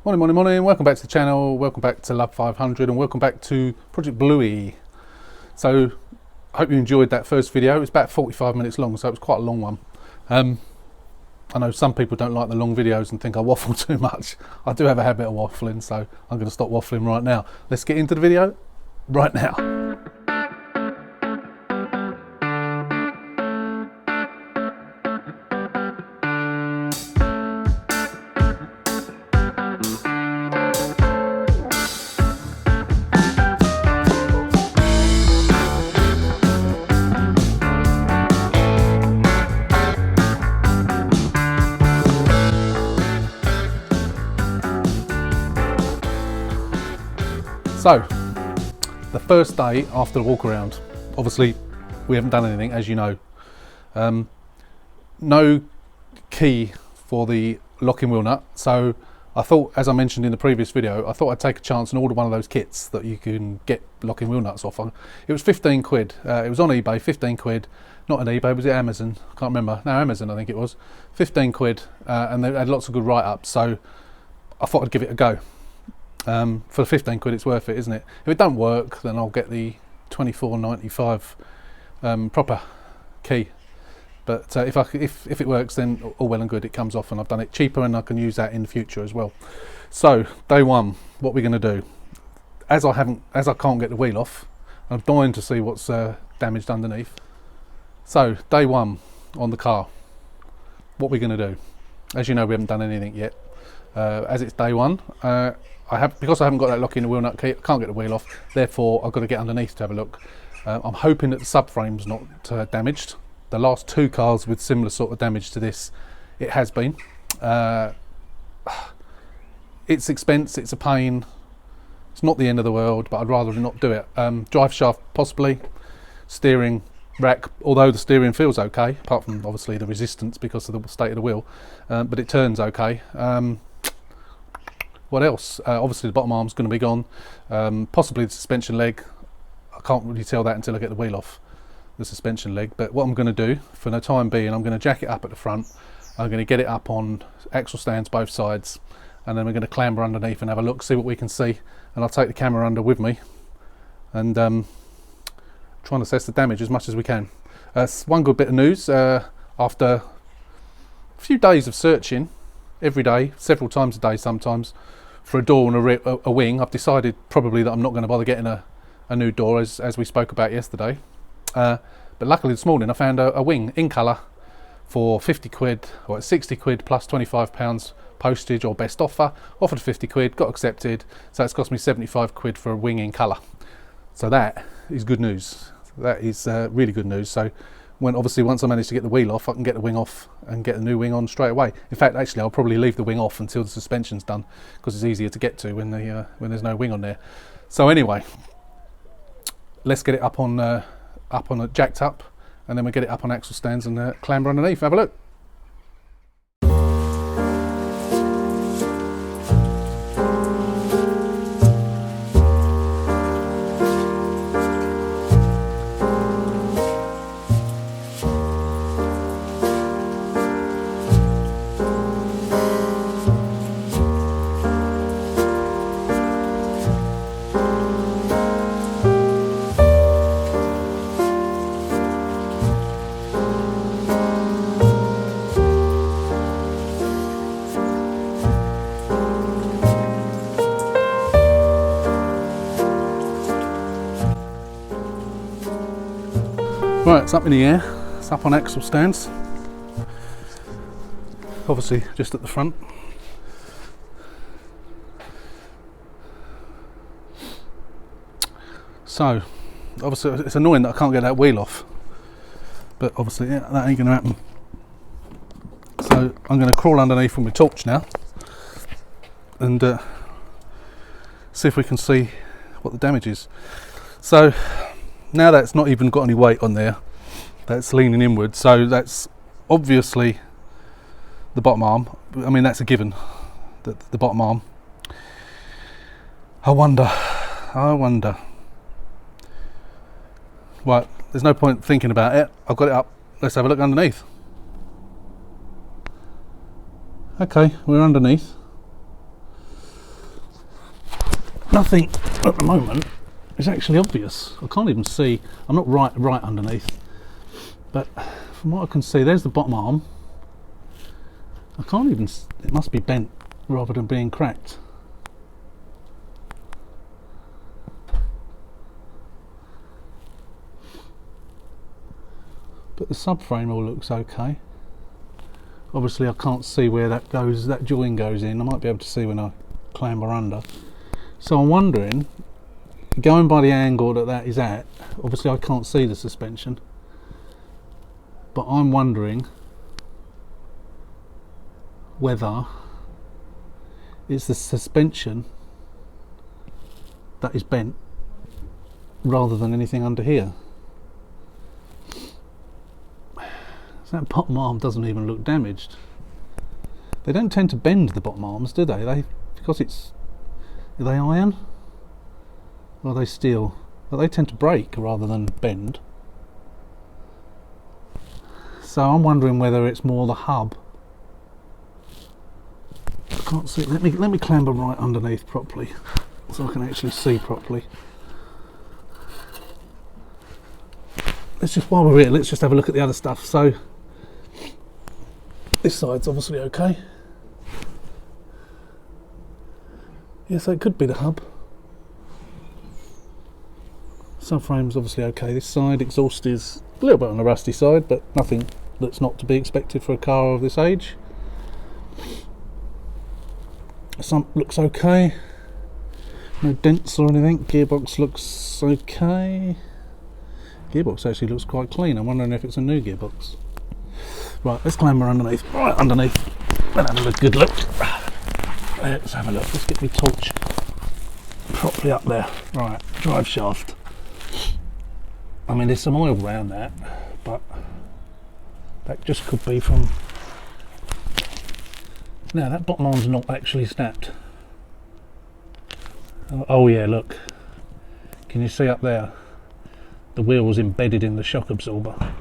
Morning, welcome back to the channel, welcome back to Lab 500 and welcome back to Project Bluey. So, I hope you enjoyed that first video. It was about 45 minutes long, so it was quite a long one. I know some people don't like the long videos and think I waffle too much. I do have a habit of waffling, so I'm going to stop waffling right now. Let's get into the video right now. So, the first day after the walk around, obviously we haven't done anything, as you know. No key for the locking wheel nut, so I thought, as I mentioned in the previous video, I thought I'd take a chance and order one of those kits that you can get locking wheel nuts off on. It was 15 quid, it was on eBay, 15 quid, not on eBay, was it Amazon? I can't remember, no, Amazon I think it was, 15 quid, and they had lots of good write-ups, so I thought I'd give it a go. For the 15 quid it's worth it, isn't it? If it don't work, then I'll get the 24.95 proper key. But if it works, then all well and good, it comes off and I've done it cheaper and I can use that in the future as well. So day one, what we're going to do, as I can't get the wheel off, I'm dying to see what's damaged underneath. So day one on the car, what we're going to do, as you know, we haven't done anything yet. As it's day one, because I haven't got that locking the wheel nut key, I can't get the wheel off, therefore I've got to get underneath to have a look. I'm hoping that the subframe's not damaged. The last two cars with similar sort of damage to this, it has been. It's expense, it's a pain, it's not the end of the world, but I'd rather not do it. Drive shaft possibly, steering rack, although the steering feels okay, apart from obviously the resistance because of the state of the wheel, but it turns okay. What else? Obviously the bottom arm's going to be gone, possibly the suspension leg. I can't really tell that until I get the wheel off, the suspension leg, but what I'm going to do for the time being, I'm going to jack it up at the front, I'm going to get it up on axle stands both sides, and then we're going to clamber underneath and have a look, see what we can see, and I'll take the camera under with me and try and assess the damage as much as we can. One good bit of news, after a few days of searching, every day, several times a day sometimes, for a door and a wing, I've decided probably that I'm not going to bother getting a new door, as we spoke about yesterday. But luckily this morning I found a wing in colour for 50 quid, or 60 quid plus £25 postage or best offer. Offered 50 quid, got accepted, so it's cost me 75 quid for a wing in colour. So that is good news. That is really good news. So obviously once I manage to get the wheel off, I can get the wing off and get the new wing on straight away. In fact, actually I'll probably leave the wing off until the suspension's done, because it's easier to get to when there's no wing on there. So anyway, let's get it up on jacked up, and then we get it up on axle stands and clamber underneath. Have a look. Right, it's up in the air, it's up on axle stands, obviously just at the front. So, obviously it's annoying that I can't get that wheel off, but obviously yeah, that ain't going to happen. So I'm going to crawl underneath with my torch now and see if we can see what the damage is. So now that's not even got any weight on there, that's leaning inward, so that's obviously the bottom arm. I mean, that's a given, the bottom arm. I wonder. Right, there's no point thinking about it. I've got it up. Let's have a look underneath. Okay, we're underneath. nothing at the moment is actually obvious. I can't even see. I'm not right underneath, but from what I can see, there's the bottom arm. I can't even. It must be bent rather than being cracked. But the subframe all looks okay. Obviously I can't see where that goes, that join goes in. I might be able to see when I clamber under. So I'm wondering, going by the angle that is at, obviously I can't see the suspension, but I'm wondering whether it's the suspension that is bent rather than anything under here. That bottom arm doesn't even look damaged. They don't tend to bend the bottom arms, do they? Because are they iron? Or are they steel? Well, they tend to break rather than bend. So I'm wondering whether it's more the hub. I can't see. Let me clamber right underneath properly, so I can actually see properly. While we're here, let's just have a look at the other stuff. So this side's obviously okay. Yeah, so it could be the hub. Subframe's obviously okay. This side, exhaust is a little bit on the rusty side, but nothing that's not to be expected for a car of this age. Sump looks okay. No dents or anything. Gearbox looks okay. Gearbox actually looks quite clean. I'm wondering if it's a new gearbox. Right, let's clamber underneath. Right underneath. Let's have a good look. Let's have a look. Let's get my torch properly up there. Right, drive shaft. I mean, there's some oil around that, but that just could be from. Now that bottom arm's not actually snapped. Oh yeah, look. Can you see up there? The wheel was embedded in the shock absorber.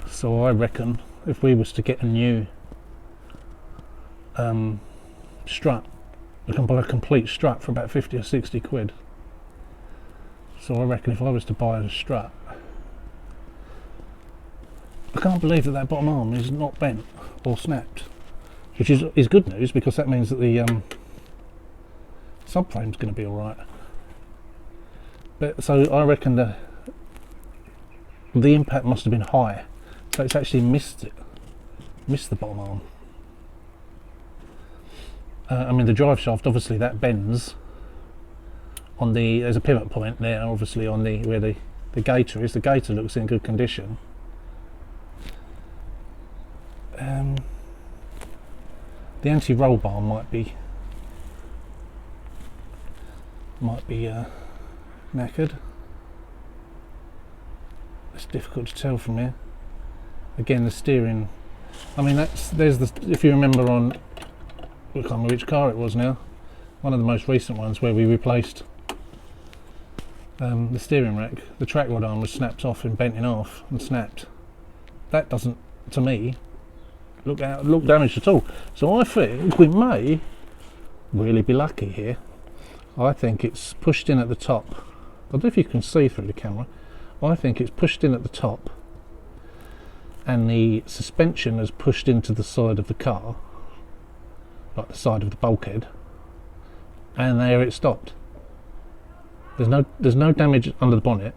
So I reckon if we was to get a new strut, we can buy a complete strut for about 50 or 60 quid. So I reckon if I was to buy a strut, I can't believe that bottom arm is not bent or snapped, which is good news, because that means that the subframe's going to be alright. But so I reckon the impact must have been high, so it's actually missed the bottom arm. I mean, the drive shaft, obviously that bends on there's a pivot point there, obviously on where the gator is. The gator looks in good condition. The anti-roll bar might be knackered. It's difficult to tell from here. Again, the steering. I mean, if you remember on, I can't remember which car it was now. One of the most recent ones where we replaced the steering rack. The track rod arm was snapped off and bent in half and snapped. That doesn't, to me, look damaged at all. So I think we may really be lucky here. I think it's pushed in at the top. I don't know if you can see through the camera. I think it's pushed in at the top, and the suspension has pushed into the side of the car, like the side of the bulkhead, and there it stopped. There's no damage under the bonnet.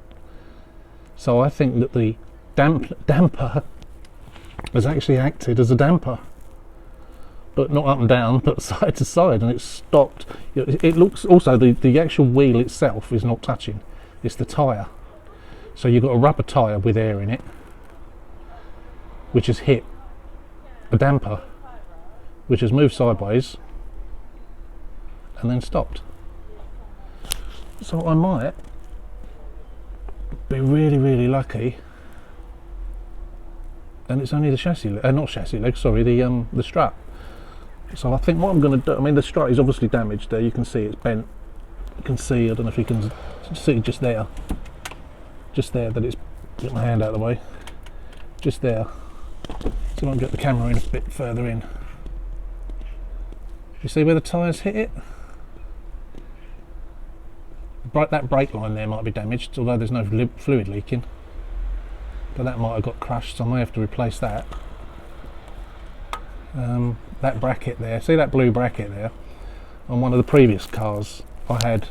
So I think that the damper has actually acted as a damper, but not up and down, but side to side, and it's stopped. It looks also, the actual wheel itself is not touching, it's the tyre. So you've got a rubber tyre with air in it, which has hit a damper, which has moved sideways and then stopped. So I might be really, really lucky, and it's only the chassis, not chassis leg, sorry, the strut. So I think what I'm going to do, I mean, the strut is obviously damaged there. You can see it's bent. You can see, I don't know if you can see just there that it's, get my hand out of the way, just there. So I can get the camera in a bit further in. You see where the tyres hit it? that brake line there might be damaged, although there's no fluid leaking. But that might have got crushed, so I may have to replace that. That bracket there, see that blue bracket there? On one of the previous cars, I had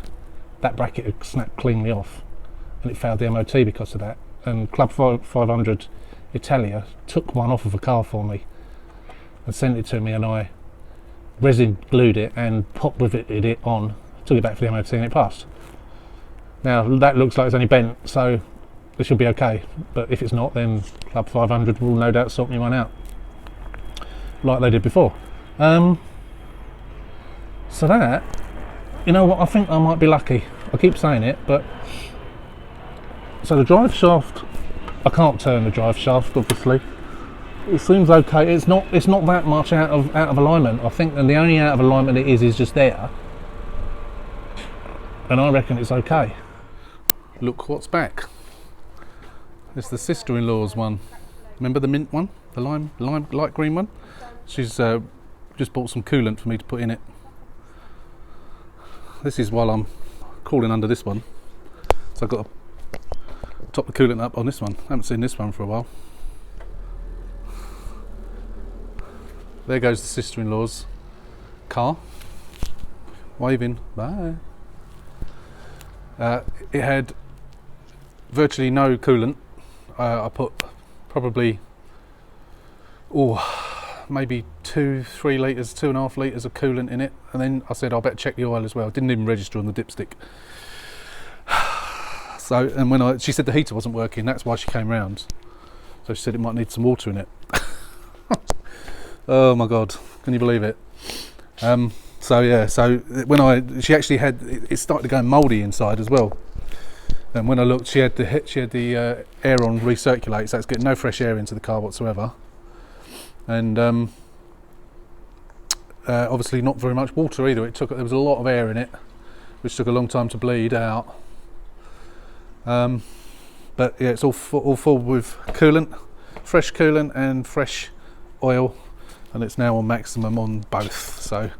that bracket had snapped cleanly off, and it failed the MOT because of that. And Club 500 Italia took one off of a car for me and sent it to me, and I resin glued it and pop riveted it on, took it back for the MOT, and it passed. Now that looks like it's only bent, so it should be okay, but if it's not, then Club 500 will no doubt sort me one out like they did before. So that, you know what, I think I might be lucky. I keep saying it, but so the drive shaft, I can't turn the drive shaft, obviously. It seems okay. It's not that much out of alignment. I think, and the only out of alignment it is just there, and I reckon it's okay. Look what's back. It's the sister-in-law's one. Remember the mint one, the lime light green one? She's just bought some coolant for me to put in it. This is while I'm crawling under this one, so I've got to top the coolant up on this one. I haven't seen this one for a while. There goes the sister-in-law's car, waving bye. It had virtually no coolant. I put probably maybe 2-3 litres, 2.5 litres of coolant in it, and then I said I better check the oil as well. Didn't even register on the dipstick. So, and when she said the heater wasn't working, that's why she came round. So she said it might need some water in it. Oh my god, can you believe it? So yeah, so when she actually had it started to go mouldy inside as well. And when I looked, she had the air on recirculate, so it's getting no fresh air into the car whatsoever. And obviously not very much water either. There was a lot of air in it, which took a long time to bleed out. But yeah, it's all full with coolant, fresh coolant and fresh oil, and it's now on maximum on both. So,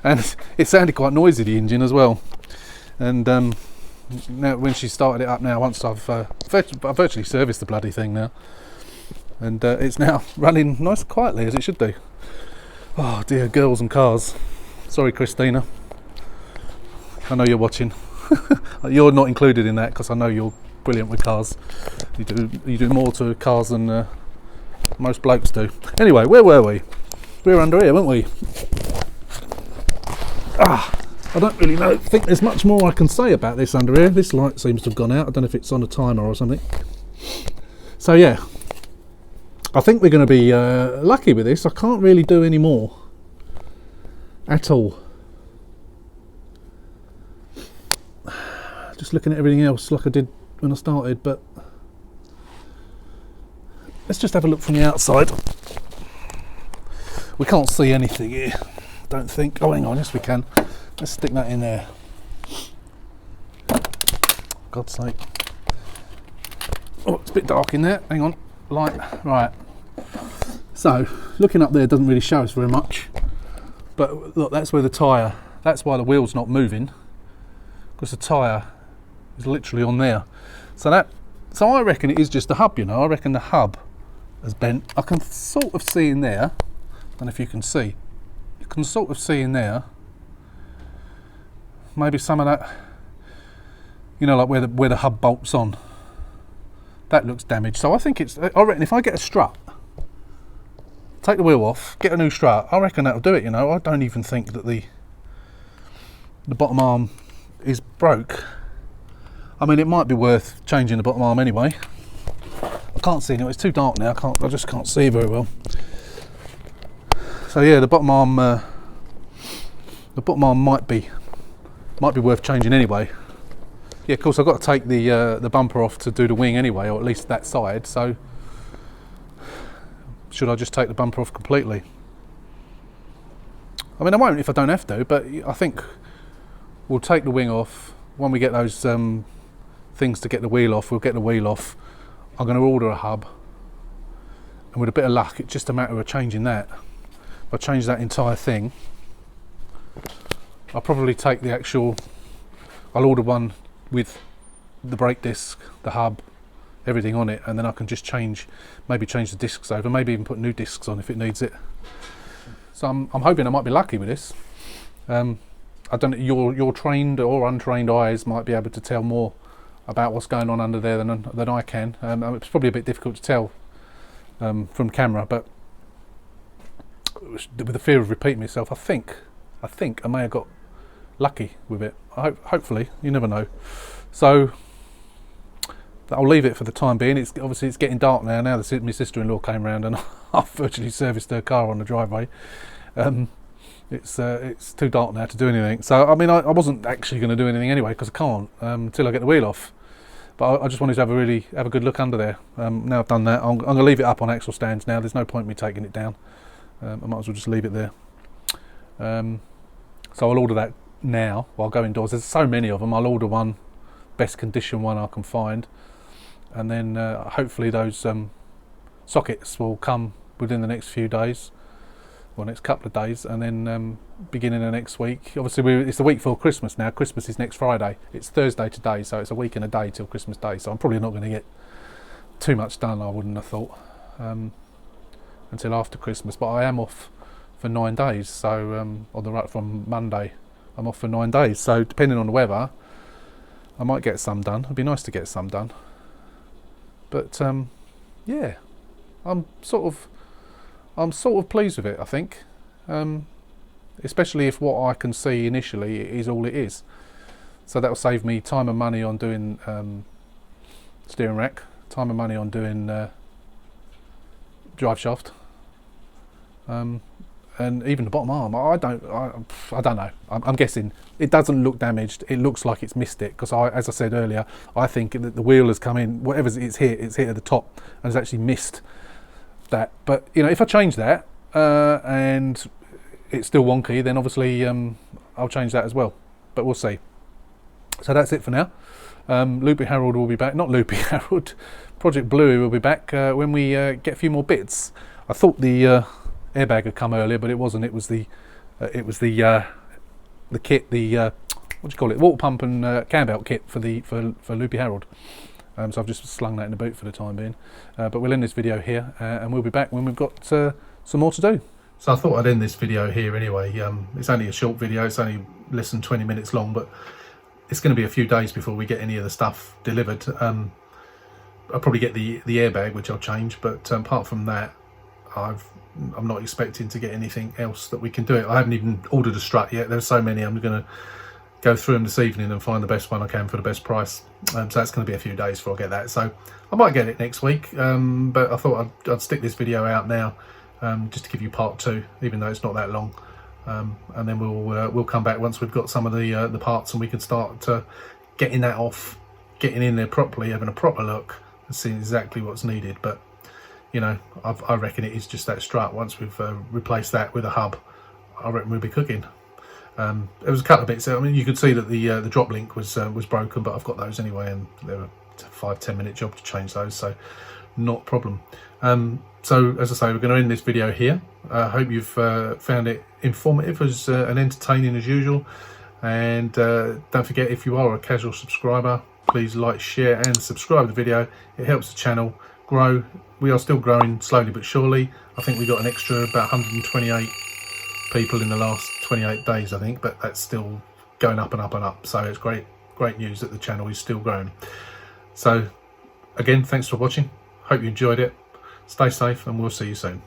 and it sounded quite noisy, the engine as well. And now when she started it up now, once I've virtually serviced the bloody thing now, and it's now running nice and quietly as it should do. Oh dear, girls and cars. Sorry, Christina. I know you're watching. You're not included in that because I know you're brilliant with cars. You do more to cars than most blokes do. Anyway, where were we? We were under here, weren't we? I don't really think there's much more I can say about this under here. This light seems to have gone out. I don't know if it's on a timer or something. So yeah, I think we're going to be lucky with this. I can't really do any more at all. Just looking at everything else like I did when I started, but let's just have a look from the outside. We can't see anything here, don't think. Oh, hang on, yes we can. Let's stick that in there. God's sake. Oh, it's a bit dark in there. Hang on, light. Right. So, looking up there doesn't really show us very much. But look, that's where the tyre, that's why the wheel's not moving, because the tyre is literally on there. So I reckon it is just the hub, you know. I reckon the hub has bent. I can sort of see in there. I don't know if you can see. You can sort of see in there. Maybe some of that, you know, like where the hub bolts on. That looks damaged. So I think I reckon if I get a strut, take the wheel off, get a new strut, I reckon that'll do it, you know. I don't even think that the bottom arm is broke. I mean, it might be worth changing the bottom arm anyway. I can't see anyway, it's too dark now, I just can't see very well. So yeah, the bottom arm might be worth changing anyway. Yeah, of course I've got to take the bumper off to do the wing anyway, or at least that side, so should I just take the bumper off completely? I mean, I won't if I don't have to, but I think we'll take the wing off. When we get those things to get the wheel off, we'll get the wheel off. I'm going to order a hub, and with a bit of luck, it's just a matter of changing that. If I change that entire thing, I'll probably take the actual, I'll order one with the brake disc, the hub, everything on it, and then I can just maybe change the discs over, maybe even put new discs on if it needs it. So I'm hoping I might be lucky with this. I don't know, your trained or untrained eyes might be able to tell more about what's going on under there than I can. It's probably a bit difficult to tell from camera, but with the fear of repeating myself, I think I may have got lucky with it. Hopefully, you never know. So I'll leave it for the time being. It's getting dark now. Now my sister-in-law came round and I've virtually serviced her car on the driveway. It's too dark now to do anything. So I mean, I wasn't actually going to do anything anyway because I can't until I get the wheel off. But I just wanted to have a good look under there. Now I've done that, I'm going to leave it up on axle stands now. There's no point in me taking it down. I might as well just leave it there. So I'll order that now while going indoors. There's so many of them. I'll order one, best condition one I can find, and then hopefully those sockets will come within the next few days, or next couple of days, and then beginning of next week. Obviously it's the week before Christmas now. Christmas is next Friday. It's Thursday today, so it's a week and a day till Christmas Day, so I'm probably not going to get too much done, I wouldn't have thought, until after Christmas. But I am off for 9 days, so from Monday I'm off for 9 days, so depending on the weather I might get some done. It'd be nice to get some done, but yeah, I'm sort of pleased with it, I think, especially if what I can see initially is all it is. So that'll save me time and money on doing steering rack, time and money on doing drive shaft, and even the bottom arm. I don't know. I'm guessing it doesn't look damaged. It looks like it's missed it because, as I said earlier, I think that the wheel has come in. Whatever it's hit at the top and has actually missed that. But you know, if I change that and it's still wonky, then obviously I'll change that as well. But we'll see. So that's it for now. Loopy Harold will be back. Not Loopy Harold. Project Bluey will be back when we get a few more bits. I thought the airbag had come earlier, but it wasn't. It was the kit, what do you call it? Water pump and cam belt kit for Loopy Harold. So I've just slung that in the boot for the time being. But we'll end this video here, and we'll be back when we've got some more to do. So I thought I'd end this video here anyway. It's only a short video. It's only less than 20 minutes long, but it's going to be a few days before we get any of the stuff delivered. I'll probably get the airbag, which I'll change, but apart from that, I'm not expecting to get anything else that we can do it. I haven't even ordered a strut yet. There's so many. I'm going to go through them this evening and find the best one I can for the best price. So that's going to be a few days before I get that. So I might get it next week, but I thought I'd stick this video out now, just to give you part 2, even though it's not that long. And then we'll come back once we've got some of the parts, and we can start getting that off, getting in there properly, having a proper look, and seeing exactly what's needed. But you know, I reckon it is just that strut. Once we've replaced that with a hub, I reckon we'll be cooking. There was a couple of bits. I mean, you could see that the drop link was broken, but I've got those anyway, and they were a 5-10 minute job to change those, so not a problem. So as I say, we're going to end this video here. I hope you've found it informative and entertaining as usual. And don't forget, if you are a casual subscriber, please like, share and subscribe to the video. It helps the channel grow. We are still growing slowly but surely. I think we got an extra about 128 people in the last 28 days, I think, but that's still going up and up and up. So it's great news that the channel is still growing. So again, thanks for watching. Hope you enjoyed it. Stay safe, and we'll see you soon.